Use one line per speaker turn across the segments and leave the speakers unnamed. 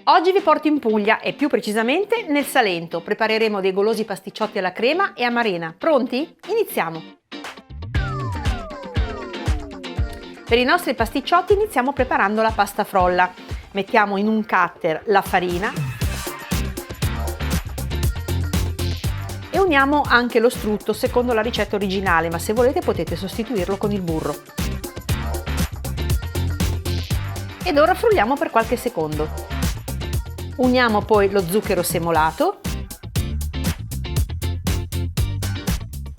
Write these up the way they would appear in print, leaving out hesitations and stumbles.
Oggi vi porto in Puglia e più precisamente nel Salento. Prepareremo dei golosi pasticciotti alla crema e amarena. Pronti? Iniziamo! Per i nostri pasticciotti iniziamo preparando la pasta frolla. Mettiamo in un cutter la farina e uniamo anche lo strutto secondo la ricetta originale, ma se volete potete sostituirlo con il burro. Ed ora frulliamo per qualche secondo. Uniamo poi lo zucchero semolato,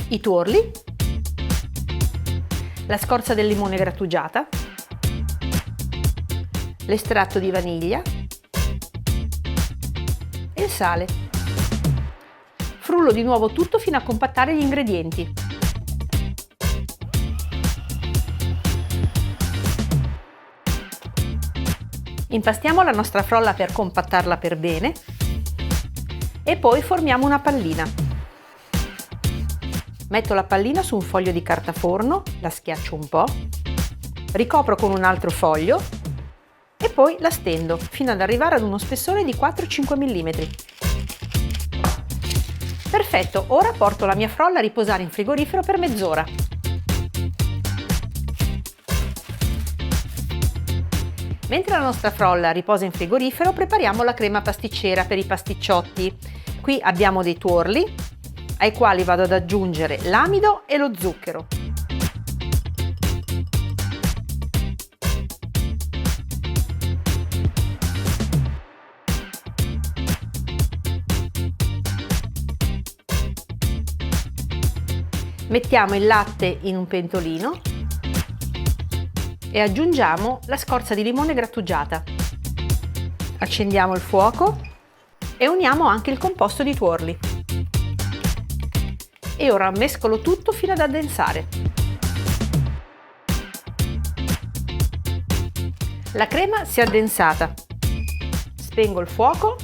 i tuorli, la scorza del limone grattugiata, l'estratto di vaniglia e il sale. Frullo di nuovo tutto fino a compattare gli ingredienti. Impastiamo la nostra frolla per compattarla per bene e poi formiamo una pallina. Metto la pallina su un foglio di carta forno, la schiaccio un po', ricopro con un altro foglio e poi la stendo fino ad arrivare ad uno spessore di 4-5 mm. Perfetto, ora porto la mia frolla a riposare in frigorifero per mezz'ora. Mentre la nostra frolla riposa in frigorifero, prepariamo la crema pasticcera per i pasticciotti. Qui abbiamo dei tuorli, ai quali vado ad aggiungere l'amido e lo zucchero. Mettiamo il latte in un pentolino e aggiungiamo la scorza di limone grattugiata. Accendiamo il fuoco e uniamo anche il composto di tuorli. E ora mescolo tutto fino ad addensare. La crema si è addensata. Spengo il fuoco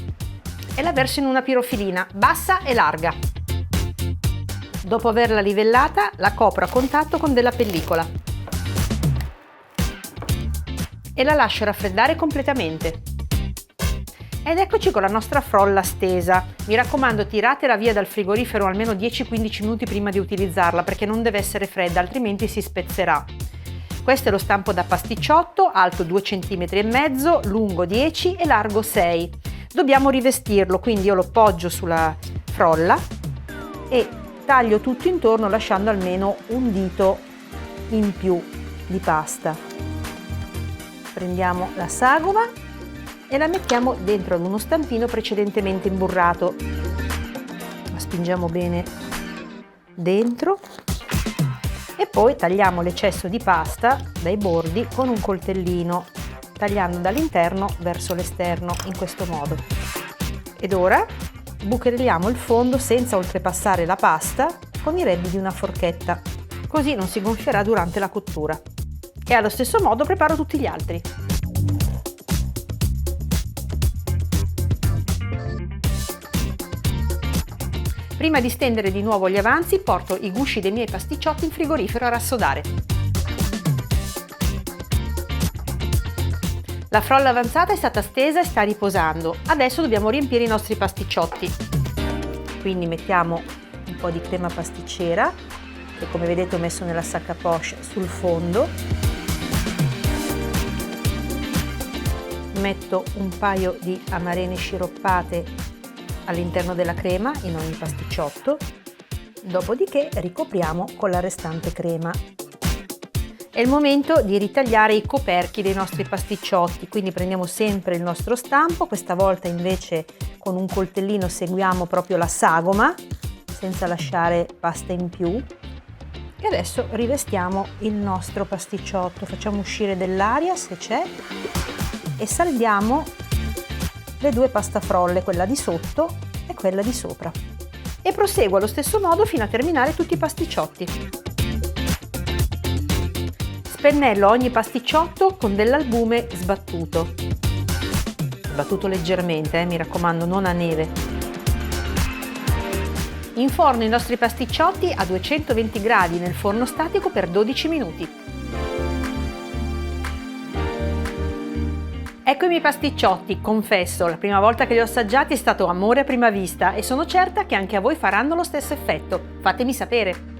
e la verso in una pirofilina bassa e larga. Dopo averla livellata, la copro a contatto con della pellicola e la lascio raffreddare completamente. Ed eccoci con la nostra frolla stesa. Mi raccomando, tiratela via dal frigorifero almeno 10-15 minuti prima di utilizzarla perché non deve essere fredda, altrimenti si spezzerà. Questo è lo stampo da pasticciotto, alto 2,5 cm, lungo 10 e largo 6. Dobbiamo rivestirlo, quindi io lo poggio sulla frolla e taglio tutto intorno lasciando almeno un dito in più di pasta. Prendiamo la sagoma e la mettiamo dentro ad uno stampino precedentemente imburrato. La spingiamo bene dentro e poi tagliamo l'eccesso di pasta dai bordi con un coltellino, tagliando dall'interno verso l'esterno in questo modo. Ed ora bucherelliamo il fondo senza oltrepassare la pasta con i rebbi di una forchetta, così non si gonfierà durante la cottura. E allo stesso modo preparo tutti gli altri. Prima di stendere di nuovo gli avanzi, porto i gusci dei miei pasticciotti in frigorifero a rassodare. La frolla avanzata è stata stesa e sta riposando. Adesso dobbiamo riempire i nostri pasticciotti. Quindi mettiamo un po' di crema pasticcera, che come vedete ho messo nella sac à poche sul fondo. Metto un paio di amarene sciroppate all'interno della crema in ogni pasticciotto, dopodiché ricopriamo con la restante crema. È il momento di ritagliare i coperchi dei nostri pasticciotti, quindi prendiamo sempre il nostro stampo, questa volta invece con un coltellino seguiamo proprio la sagoma senza lasciare pasta in più. E adesso rivestiamo il nostro pasticciotto, facciamo uscire dell'aria se c'è e saldiamo le due pastafrolle, quella di sotto e quella di sopra. E proseguo allo stesso modo fino a terminare tutti i pasticciotti. Spennello ogni pasticciotto con dell'albume sbattuto. Sbattuto leggermente, mi raccomando, non a neve. Inforno i nostri pasticciotti a 220 gradi nel forno statico per 12 minuti. Ecco i miei pasticciotti, confesso, la prima volta che li ho assaggiati è stato amore a prima vista e sono certa che anche a voi faranno lo stesso effetto. Fatemi sapere!